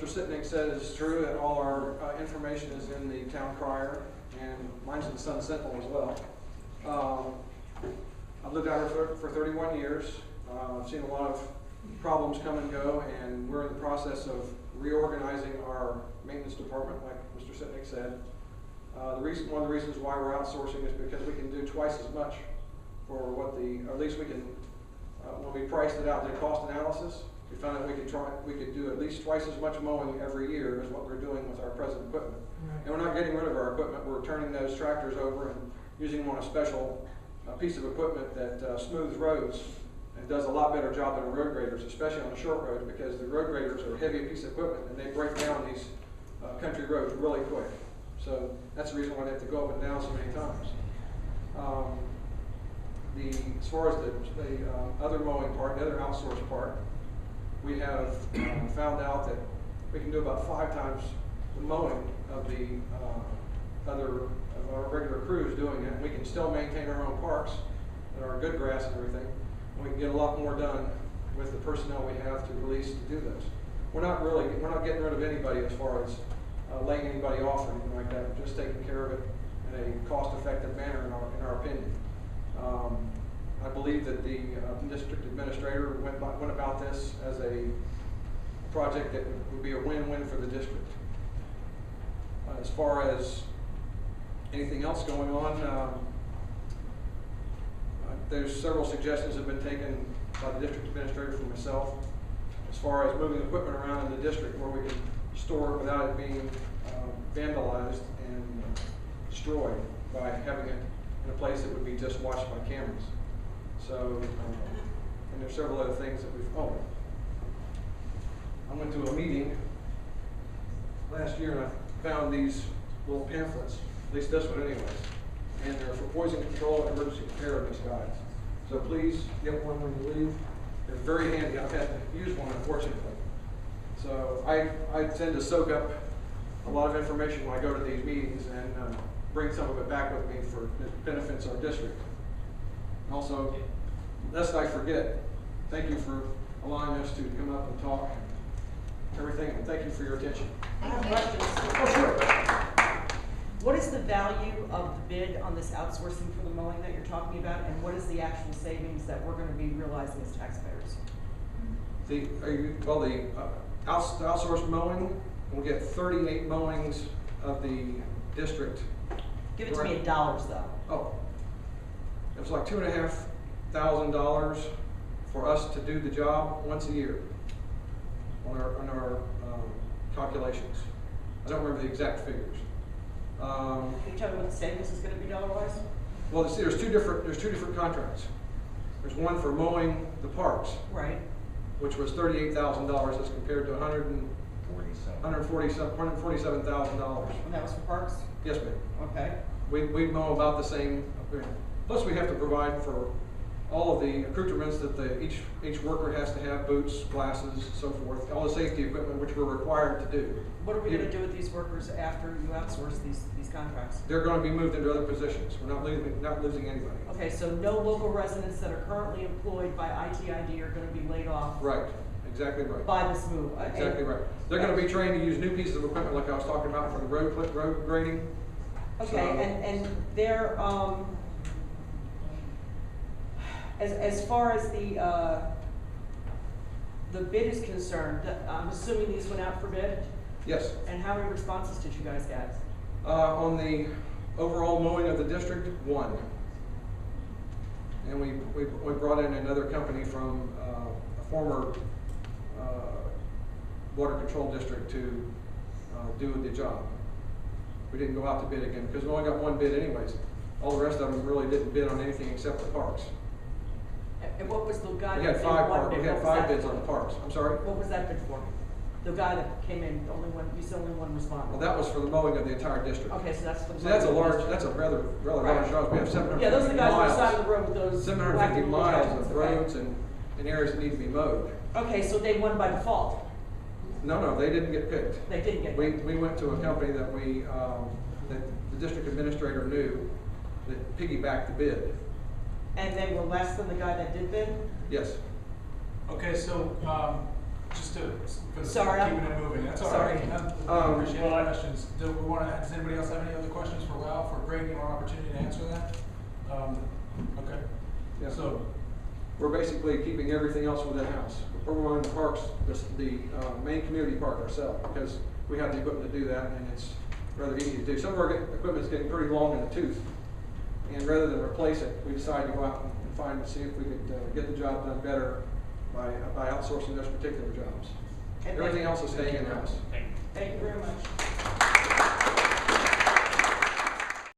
Mr. Sitnick said is true, that all our information is in the town crier, and mine's in the Sun Sentinel as well. I've lived out here for 31 years. I've seen a lot of problems come and go, and we're in the process of reorganizing our maintenance department, like Mr. Sitnick said. One of the reasons why we're outsourcing is because we can do twice as much for what or at least we can, when we priced it out, did cost analysis, we found that we could do at least twice as much mowing every year as what we're doing with our present equipment. Right. And we're not getting rid of our equipment. We're turning those tractors over and using them on a special piece of equipment that smooths roads and does a lot better job than road graders, especially on the short roads, because the road graders are a heavy piece of equipment and they break down these country roads really quick. So that's the reason why they have to go up and down so many times. As far as the other mowing part, the other outsourced part, we have found out that we can do about 5 times the mowing of the of our regular crews doing it. We can still maintain our own parks and our good grass and everything, and we can get a lot more done with the personnel we have to release to do this. We're not getting rid of anybody as far as laying anybody off or anything like that. We're just taking care of it in a cost-effective manner, in our opinion. I believe that the district administrator went about this as a project that would be a win-win for the district. As far as anything else going on, there's several suggestions have been taken by the district administrator for myself as far as moving equipment around in the district where we can store it without it being vandalized and destroyed by having it in a place that would be just watched by cameras. So, and there's several other things that I went to a meeting last year and I found these little pamphlets, at least this one anyways, and they're for poison control and emergency preparedness guides. So please get one when you leave. They're very handy. I've had to use one, unfortunately. So I tend to soak up a lot of information when I go to these meetings and bring some of it back with me for it benefits our district. Also, lest I forget, thank you for allowing us to come up and talk and everything, and thank you for your attention. I have questions. Oh, sure. What is the value of the bid on this outsourcing for the mowing that you're talking about, and what is the actual savings that we're going to be realizing as taxpayers? The outsourced mowing, we'll get 38 mowings of the district. Give it to me in dollars, though. Oh, it was like $2,500 for us to do the job once a year on our calculations. I don't remember the exact figures. Can you tell me what the savings is going to be dollar-wise? Well, see, there's two different contracts. There's one for mowing the parks, right, which was $38,000 as compared to $147,000. And that was for parks? Yes, ma'am. Okay. We mow about the same. Plus, we have to provide for all of the accoutrements that each worker has to have: boots, glasses, so forth, all the safety equipment which we're required to do. What are we going to do with these workers after you outsource these contracts? They're going to be moved into other positions. We're not losing anybody. Okay, so no local residents that are currently employed by ITID are going to be laid off. Right. Exactly right. By this move. Exactly right. They're going to be trained to use new pieces of equipment, like I was talking about for the road grading. Okay, so, and they're as far as the bid is concerned, I'm assuming these went out for bid? Yes. And how many responses did you guys get? On the overall mowing of the district, 1. And we brought in another company from a former water control district to do the job. We didn't go out to bid again because we only got 1 bid anyways. All the rest of them really didn't bid on anything except the parks. And what was the guy We that had came 5 one parks. bid? We had 5 bids on the parks. I'm sorry? What was that bid for? The guy that came in, only one, you said only one responded. Well, that was for the mowing of the entire district. Okay, so that's for the See, that's a rather large job. We have 750 miles. Yeah, those are the guys on the side of the road with those 750 miles of okay. roads and areas that need to be mowed. Okay, so they won by default. No, they didn't get picked. They didn't get picked. We went to a company that that the district administrator knew that piggybacked the bid. And they were less than the guy that did bid? Yes. Okay, so just too. For the Sorry, sake of keeping it moving, that's all sorry. right. Appreciate the questions. Does anybody else have any other questions for Ralph or Greg? You want an opportunity to answer that? Okay. Yeah. So, We're basically keeping everything else within house. We're running the parks, the main community park ourselves, because we have the equipment to do that, and it's rather easy to do. Some of our equipment is getting pretty long in the tooth, and rather than replace it, we decided to go out and find and see if we could get the job done better by outsourcing those particular jobs. And Everything else is staying in house. Thank you very much.